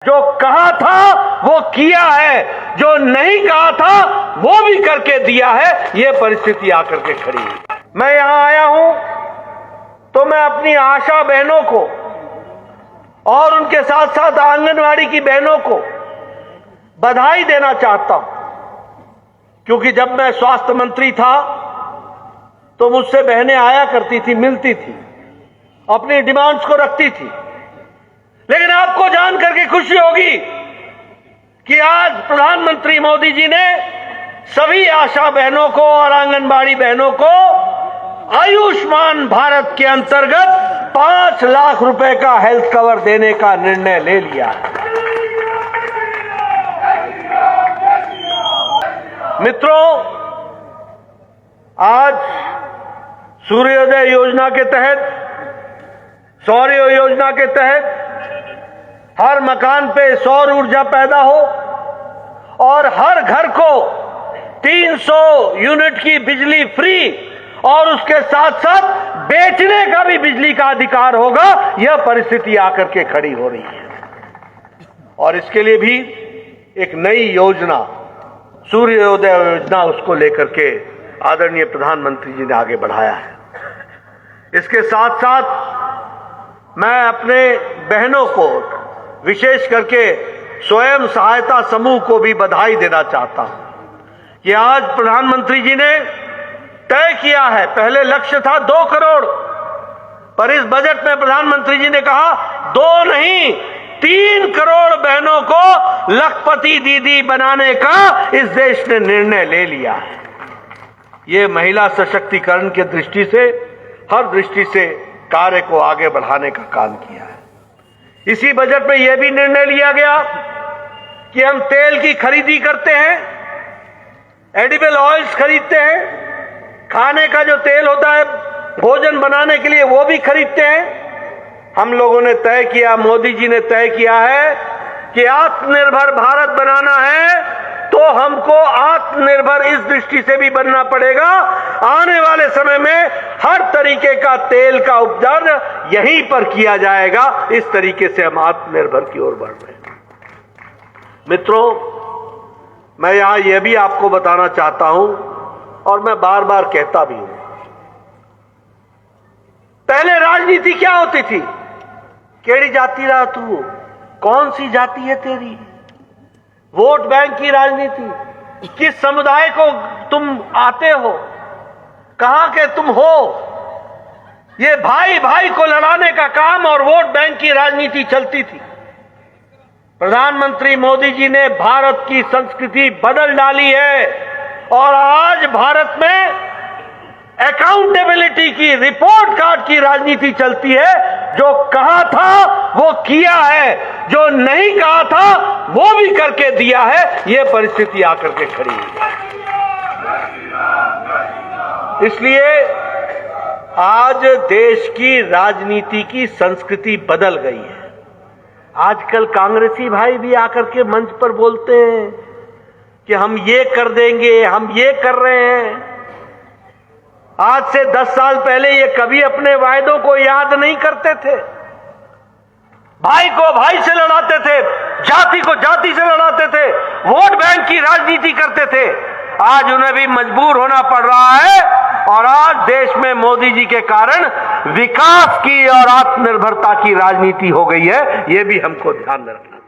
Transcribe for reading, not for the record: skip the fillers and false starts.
जो कहा था वो किया है, जो नहीं कहा था वो भी करके दिया है। ये परिस्थिति आकर के खड़ी है। मैं यहां आया हूं तो मैं अपनी आशा बहनों को और उनके साथ साथ आंगनवाड़ी की बहनों को बधाई देना चाहता हूं, क्योंकि जब मैं स्वास्थ्य मंत्री था तो मुझसे बहनें आया करती थी, मिलती थी, अपनी डिमांड्स को रखती थी। लेकिन आपको जान करके खुशी होगी कि आज प्रधानमंत्री मोदी जी ने सभी आशा बहनों को और आंगनबाड़ी बहनों को आयुष्मान भारत के अंतर्गत 5 लाख रुपए का हेल्थ कवर देने का निर्णय ले लिया है। मित्रों, आज सूर्योदय योजना के तहत, सौर योजना के तहत हर मकान पे सौर ऊर्जा पैदा हो और हर घर को 300 यूनिट की बिजली फ्री और उसके साथ साथ बेचने का भी बिजली का अधिकार होगा। यह परिस्थिति आकर के खड़ी हो रही है और इसके लिए भी एक नई योजना, सूर्योदय योजना, उसको लेकर के आदरणीय प्रधानमंत्री जी ने आगे बढ़ाया है। इसके साथ साथ मैं अपने बहनों को, विशेष करके स्वयं सहायता समूह को भी बधाई देना चाहता हूं कि आज प्रधानमंत्री जी ने तय किया है, पहले लक्ष्य था 2 करोड़, पर इस बजट में प्रधानमंत्री जी ने कहा 2 नहीं 3 करोड़ बहनों को लखपति दीदी बनाने का इस देश ने निर्णय ले लिया है। ये महिला सशक्तिकरण की दृष्टि से, हर दृष्टि से कार्य को आगे बढ़ाने का काम किया है। इसी बजट में यह भी निर्णय लिया गया कि हम तेल की खरीदी करते हैं, एडिबल ऑयल्स खरीदते हैं, खाने का जो तेल होता है भोजन बनाने के लिए वो भी खरीदते हैं। हम लोगों ने तय किया, मोदी जी ने तय किया है कि आत्मनिर्भर भारत बनाना है तो हमको आत्मनिर्भर इस दृष्टि से भी बनना पड़ेगा, आने वाले समय में हर तरीके का तेल का उपज यहीं पर किया जाएगा। इस तरीके से हम आत्मनिर्भर की ओर बढ़ रहे हैं। मित्रों, मैं यहां यह भी आपको बताना चाहता हूं और मैं बार बार कहता भी हूं, पहले राजनीति क्या होती थी? केड़ी जाति रहा तू, कौन सी जाति है तेरी, वोट बैंक की राजनीति, किस समुदाय को तुम आते हो, कहां के तुम हो, ये भाई भाई को लड़ाने का काम और वोट बैंक की राजनीति चलती थी। प्रधानमंत्री मोदी जी ने भारत की संस्कृति बदल डाली है और आज भारत में अकाउंटेबिलिटी की, रिपोर्ट कार्ड की राजनीति चलती है। जो कहा था वो किया है, जो नहीं कहा था वो भी करके दिया है। ये परिस्थिति आकर के खड़ी है। इसलिए आज देश की राजनीति की संस्कृति बदल गई है। आजकल कांग्रेसी भाई भी आकर के मंच पर बोलते हैं कि हम ये कर देंगे, हम ये कर रहे हैं। आज से 10 साल पहले ये कभी अपने वायदों को याद नहीं करते थे। भाई को भाई से लड़ाते थे, जाति को जाति से लड़ाते थे, वोट बैंक की राजनीति करते थे। आज उन्हें भी मजबूर होना पड़ रहा है और आज देश में मोदी जी के कारण विकास की और आत्मनिर्भरता की राजनीति हो गई है। ये भी हमको ध्यान में रखना है।